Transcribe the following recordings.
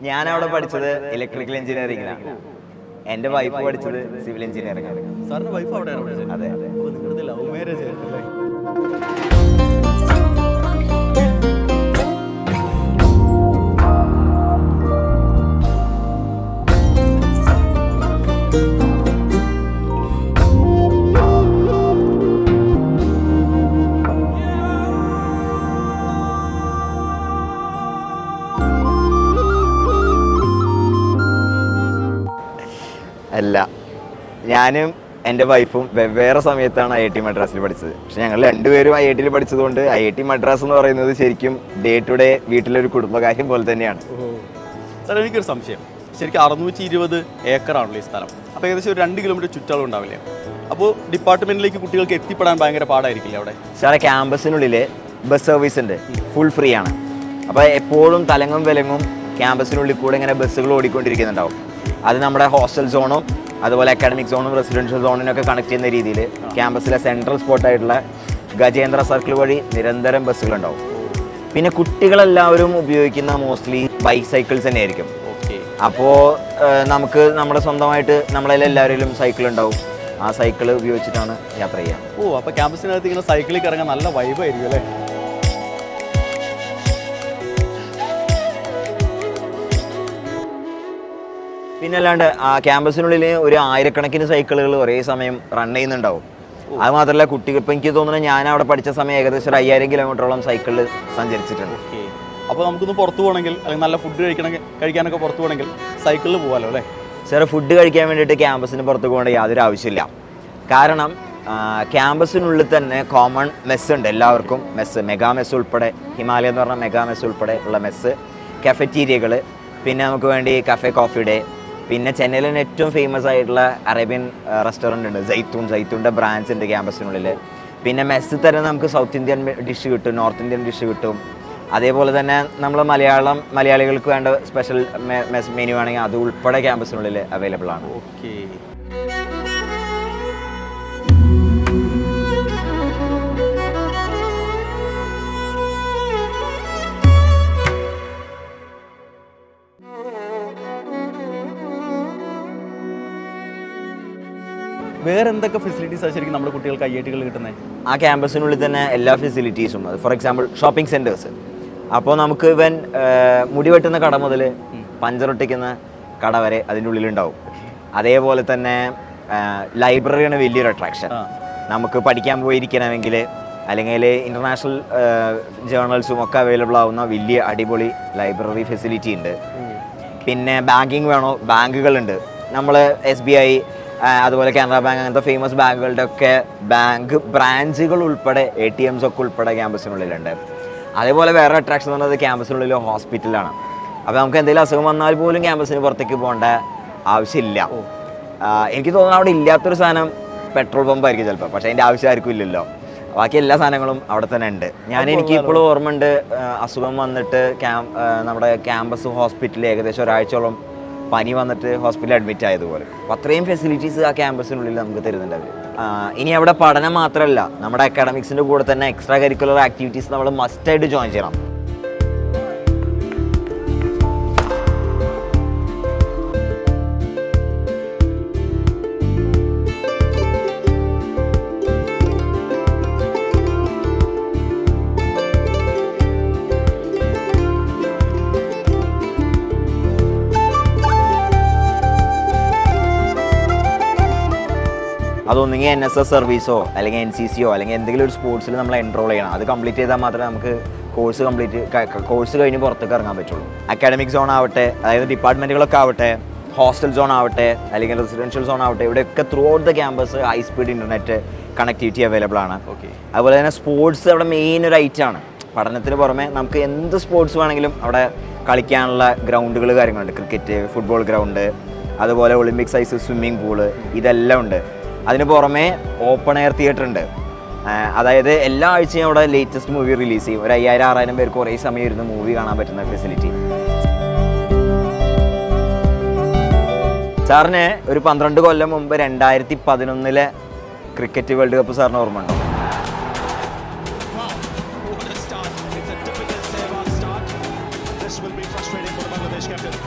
ഞാനവിടെ പഠിച്ചത് ഇലക്ട്രിക്കൽ എഞ്ചിനീയറിംഗിലാണ്. എൻ്റെ വൈഫ് പഠിച്ചത് സിവിൽ എഞ്ചിനീയറിംഗ് ആണ്. സാറിന്റെ വൈഫ് അവിടെയാണ് പഠിച്ചത്? അതെ. അപ്പോൾ നിങ്ങളുടെ ലവ് മാരേജ് ആയിരുന്നല്ലേ? അല്ല, ഞാനും എൻ്റെ വൈഫും വെവ്വേറെ സമയത്താണ് IIT മദ്രാസിൽ പഠിച്ചത്. പക്ഷെ ഞങ്ങൾ രണ്ടുപേരും IIT പഠിച്ചതുകൊണ്ട് IIT മദ്രാസ് എന്ന് പറയുന്നത് ശരിക്കും ഡേ ടു ഡേ വീട്ടിലൊരു കുടുംബകാര്യം പോലെ തന്നെയാണ്. സാർ, എനിക്കൊരു സംശയം. ശരിക്കും 620 ഏക്കറാണല്ലോ ഈ സ്ഥലം. അപ്പോൾ ഏകദേശം ഒരു 2 കിലോമീറ്റർ ചുറ്റളവ് ഉണ്ടാവില്ലേ? അപ്പോൾ ഡിപ്പാർട്ട്മെന്റിലേക്ക് കുട്ടികൾക്ക് എത്തിപ്പെടാൻ ഭയങ്കര പാടായിരിക്കില്ലേ അവിടെ? സാറേ, ക്യാമ്പസിനുള്ളിൽ ബസ് സർവീസ് ഉണ്ട്, ഫുൾ ഫ്രീ ആണ്. അപ്പോൾ എപ്പോഴും തലങ്ങും വിലങ്ങും ക്യാമ്പസിനുള്ളിൽ കൂടെ ഇങ്ങനെ ബസ്സുകൾ ഓടിക്കൊണ്ടിരിക്കുന്നുണ്ടാവും. അത് നമ്മുടെ ഹോസ്റ്റൽ സോണും അതുപോലെ അക്കാഡമിക് സോണും റെസിഡൻഷ്യൽ സോണിനൊക്കെ കണക്ട് ചെയ്യുന്ന രീതിയിൽ ക്യാമ്പസിലെ സെൻട്രൽ സ്പോട്ടായിട്ടുള്ള ഗജേന്ദ്ര സർക്കിൾ വഴി നിരന്തരം ബസ്സുകളുണ്ടാവും. പിന്നെ കുട്ടികളെല്ലാവരും ഉപയോഗിക്കുന്ന മോസ്റ്റ്ലി ബൈസൈക്കിൾസ് തന്നെയായിരിക്കും. അപ്പോൾ നമുക്ക് നമ്മുടെ സ്വന്തമായിട്ട് നമ്മളെല്ലാവരിലും സൈക്കിൾ ഉണ്ടാവും. ആ സൈക്കിൾ ഉപയോഗിച്ചിട്ടാണ് യാത്ര ചെയ്യുക. അപ്പോൾ ക്യാമ്പസിനകത്ത് ഇങ്ങനെ സൈക്കിളിൽ ഇറങ്ങാൻ നല്ല വൈബായിരിക്കും അല്ലേ? പിന്നെ അല്ലാണ്ട് ആ ക്യാമ്പസിനുള്ളിൽ ഒരു 1000കണക്കിന് സൈക്കിളുകൾ ഒരേ സമയം റൺ ചെയ്യുന്നുണ്ടാവും. അത് മാത്രമല്ല, കുട്ടികൾ ഇപ്പം എനിക്ക് തോന്നുന്നത് ഞാൻ അവിടെ പഠിച്ച സമയം ഏകദേശം ഒരു 5000 കിലോമീറ്ററോളം സൈക്കിളിൽ സഞ്ചരിച്ചിട്ടുണ്ട്. അപ്പോൾ നമുക്കൊന്ന് പുറത്ത് പോകണമെങ്കിൽ അല്ലെങ്കിൽ നല്ല ഫുഡ് കഴിക്കാനൊക്കെ പുറത്ത് പോകണമെങ്കിൽ സൈക്കിളിൽ പോകാമല്ലോ അല്ലേ? സാർ, ഫുഡ് കഴിക്കാൻ വേണ്ടിയിട്ട് ക്യാമ്പസിന് പുറത്ത് പോകേണ്ട യാതൊരു ആവശ്യമില്ല. കാരണം ക്യാമ്പസിനുള്ളിൽ തന്നെ കോമൺ മെസ്സ് ഉണ്ട് എല്ലാവർക്കും. മെസ്സ്, മെഗാ മെസ്സ് ഉൾപ്പെടെ, ഹിമാലയ എന്ന് പറഞ്ഞ മെഗാ മെസ്സ് ഉൾപ്പെടെ ഉള്ള മെസ്സ്, കഫറ്റീരിയകൾ, പിന്നെ നമുക്ക് വേണ്ടി കഫേ കോഫി ഡേ, പിന്നെ ചെന്നൈയിൽ തന്നെ ഏറ്റവും ഫേമസ് ആയിട്ടുള്ള അറേബ്യൻ റെസ്റ്റോറൻറ്റ് ഉണ്ട്, സൈത്തൂൻ്റെ ബ്രാഞ്ച് ഉണ്ട് ക്യാമ്പസിനുള്ളിൽ. പിന്നെ മെസ്സിൽ തന്നെ നമുക്ക് സൗത്ത് ഇന്ത്യൻ ഡിഷ് കിട്ടും, നോർത്ത് ഇന്ത്യൻ ഡിഷ് കിട്ടും. അതേപോലെ തന്നെ നമ്മൾ മലയാളികൾക്ക് വേണ്ട സ്പെഷ്യൽ മെനു ആണെങ്കിൽ അത് ഉൾപ്പെടെ ക്യാമ്പസിനുള്ളിൽ അവൈലബിൾ ആണ്. വേറെ എന്തൊക്കെ ഫെസിലിറ്റീസാണ് ശരിക്കും നമ്മുടെ കുട്ടികൾക്ക് IIT-കളിൽ കിട്ടുന്നത്? ആ ക്യാമ്പസിനുള്ളിൽ തന്നെ എല്ലാ ഫെസിലിറ്റീസും. For example shopping centres. അപ്പോൾ നമുക്ക് ഇവൻ മുടി വെട്ടുന്ന കട മുതൽ പഞ്ചറൊട്ടിക്കുന്ന കട വരെ അതിൻ്റെ ഉള്ളിലുണ്ടാവും. അതേപോലെ തന്നെ ലൈബ്രറിയാണ് വലിയൊരു അട്രാക്ഷൻ. നമുക്ക് പഠിക്കാൻ പോയിരിക്കണമെങ്കിൽ അല്ലെങ്കിൽ ഇൻ്റർനാഷണൽ ജേർണൽസും ഒക്കെ അവൈലബിൾ ആവുന്ന വലിയ അടിപൊളി ലൈബ്രറി ഫെസിലിറ്റി ഉണ്ട്. പിന്നെ ബാങ്കിങ് വേണോ, ബാങ്കുകളുണ്ട്. നമ്മൾ SBI അതുപോലെ കാനറ ബാങ്ക് അങ്ങനത്തെ ഫേമസ് ബാങ്കുകളുടെ ഒക്കെ ബാങ്ക് ബ്രാഞ്ചുകൾ ഉൾപ്പെടെ ATMs ഒക്കെ ഉൾപ്പെടെ ക്യാമ്പസിനുള്ളിലുണ്ട്. അതേപോലെ വേറെ അട്രാക്ഷൻ എന്ന് പറയുന്നത് ക്യാമ്പസിനുള്ളിൽ ഹോസ്പിറ്റലാണ്. അപ്പോൾ നമുക്ക് എന്തെങ്കിലും അസുഖം വന്നാൽ പോലും ക്യാമ്പസിന് പുറത്തേക്ക് പോകേണ്ട ആവശ്യമില്ല. എനിക്ക് തോന്നുന്നു അവിടെ ഇല്ലാത്തൊരു സാധനം പെട്രോൾ പമ്പായിരിക്കും ചിലപ്പോൾ, പക്ഷേ അതിൻ്റെ ആവശ്യം ആർക്കും ഇല്ലല്ലോ. ബാക്കി എല്ലാ സാധനങ്ങളും അവിടെ തന്നെ ഉണ്ട്. എനിക്ക് ഇപ്പോഴും ഓർമ്മയുണ്ട്, അസുഖം വന്നിട്ട് നമ്മുടെ ക്യാമ്പസ് ഹോസ്പിറ്റലിൽ ഏകദേശം ഒരാഴ്ചയോളം പനി വന്നിട്ട് ഹോസ്പിറ്റലിൽ അഡ്മിറ്റ് ആയതുപോലെ. അപ്പോൾ അത്രയും ഫെസിലിറ്റീസ് ആ ക്യാമ്പസിനുള്ളിൽ നമുക്ക് തരുന്നുണ്ട് അവർ. ഇനി അവിടെ പഠനം മാത്രമല്ല, നമ്മുടെ അക്കാഡമിക്സിൻ്റെ കൂടെ തന്നെ എക്സ്ട്രാ കരിക്കുലർ ആക്ടിവിറ്റീസ് നമ്മൾ മസ്റ്റായിട്ട് ജോയിൻ ചെയ്യണം. അതൊന്നെങ്കിൽ NSS സർവീസോ അല്ലെങ്കിൽ NCCയോ അല്ലെങ്കിൽ എന്തെങ്കിലും ഒരു സ്പോർട്സിൽ നമ്മൾ എൻറോൾ ചെയ്യണം. അത് കംപ്ലീറ്റ് ചെയ്താൽ മാത്രമേ നമുക്ക് കോഴ്സ് കഴിഞ്ഞ് പുറത്തേക്ക് ഇറങ്ങാൻ പറ്റുള്ളൂ. അക്കാഡമിക് സോൺ ആവട്ടെ, അതായത് ഡിപ്പാർട്ട്മെൻറ്റുകളൊക്കെ ആവട്ടെ, ഹോസ്റ്റൽ സോൺ ആവട്ടെ അല്ലെങ്കിൽ റെസിഡൻഷ്യൽ സോൺ ആവട്ടെ, ഇവിടെയൊക്കെ through out the campus high speed internet connectivity available ആണ്. അതുപോലെ തന്നെ സ്പോർട്സ് അവിടെ മെയിൻ ഒരു ഐറ്റാണ്. പഠനത്തിന് പുറമെ നമുക്ക് എന്ത് സ്പോർട്സ് വേണമെങ്കിലും അവിടെ കളിക്കാനുള്ള ഗ്രൗണ്ടുകൾ കാര്യങ്ങളുണ്ട്. ക്രിക്കറ്റ്, ഫുട്ബോൾ ഗ്രൗണ്ട്, അതുപോലെ ഒളിമ്പിക് സൈസ് സ്വിമ്മിംഗ് പൂള്, ഇതെല്ലാം ഉണ്ട്. അതിന് പുറമെ ഓപ്പൺ എയർ തിയേറ്റർ ഉണ്ട്. അതായത് എല്ലാ ആഴ്ചയും അവിടെ ലേറ്റസ്റ്റ് മൂവി റിലീസ് ചെയ്യും. ഒരു 5000-6000 പേർക്ക് ഒരേ സമയം ഇരുന്ന് മൂവി കാണാൻ പറ്റുന്ന ഫെസിലിറ്റി. സാറിന് ഒരു 12 കൊല്ലം മുമ്പ് 2011 ക്രിക്കറ്റ് വേൾഡ് കപ്പ് സാറിന് ഓർമ്മ ഉണ്ടോ? This will be frustrating for the Bangladesh captain.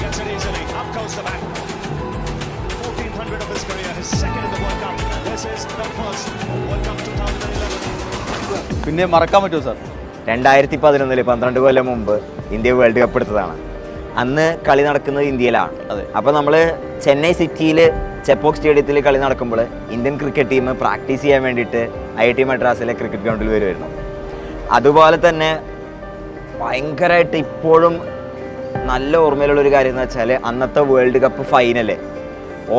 Gets it easily. Up goes the back. 1400 of his career, his second in the World Cup. This is the first World Cup 2011. പിന്നെ മറക്കാൻ പറ്റുമോ sir? 2011 12 കൊല്ലം മുമ്പ് India world cup എടുത്തതാണ്. അന്ന് കളി നടക്കുന്നത് ഇന്ത്യയിലാണ്. അതെ. അപ്പോൾ നമ്മൾ ചെന്നൈ സിറ്റിയിൽ ചെപ്പോക്ക് സ്റ്റേഡിയത്തിൽ കളി നടക്കുമ്പോൾ ഇന്ത്യൻ ക്രിക്കറ്റ് ടീം പ്രാക്ടീസ് ചെയ്യാൻ വേണ്ടിയിട്ട് IIT മദ്രാസിലെ ക്രിക്കറ്റ് ഗ്രൗണ്ടിൽ വരുമായിരുന്നു. അതുപോലെ തന്നെ ഭയങ്കരമായിട്ട് ഇപ്പോഴും നല്ല ഓർമ്മയിലുള്ളൊരു കാര്യം എന്ന് വെച്ചാൽ അന്നത്തെ world cup final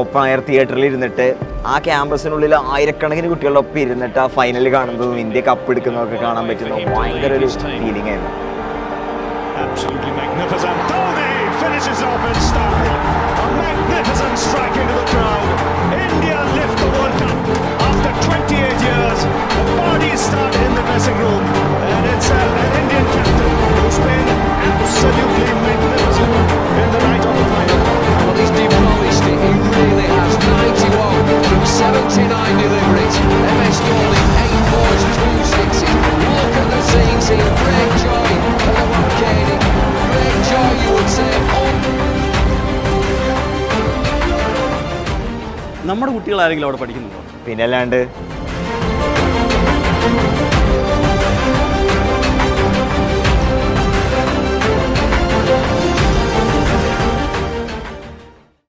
open air തിയേറ്ററിൽ ഇരുന്നിട്ട് ആ ക്യാമ്പസിനുള്ളിൽ ആയിരക്കണക്കിന് കുട്ടികളുടെ ഒപ്പം ഇരുന്നിട്ട് ആ ഫൈനൽ കാണുന്നതും ഇന്ത്യ കപ്പ് എടുക്കുന്നതൊക്കെ കാണാൻ പറ്റുന്ന ഭയങ്കര ഒരു ഫീലിംഗ് ആയിരുന്നു. Absolutely magnificent. Dhoni finishes off in style. A magnificent strike into the crowd. India lift the World Cup after 28 years. The parties start in the dressing room, and it's an Indian captain who's been absolutely magnificent in the night of the final. Well, he's demolished it. He really has. 91 from 79 deliveries. MS Dhoni, 8 balls, 2 sixes. Look at the scenes here. Great joy at the Wankhede. Great joy, you would say. നമ്മുടെ കുട്ടികൾ ആരെങ്കിലും അവിടെ പഠിക്കുന്നുണ്ടോ? പിന്നെ അല്ലാണ്ട്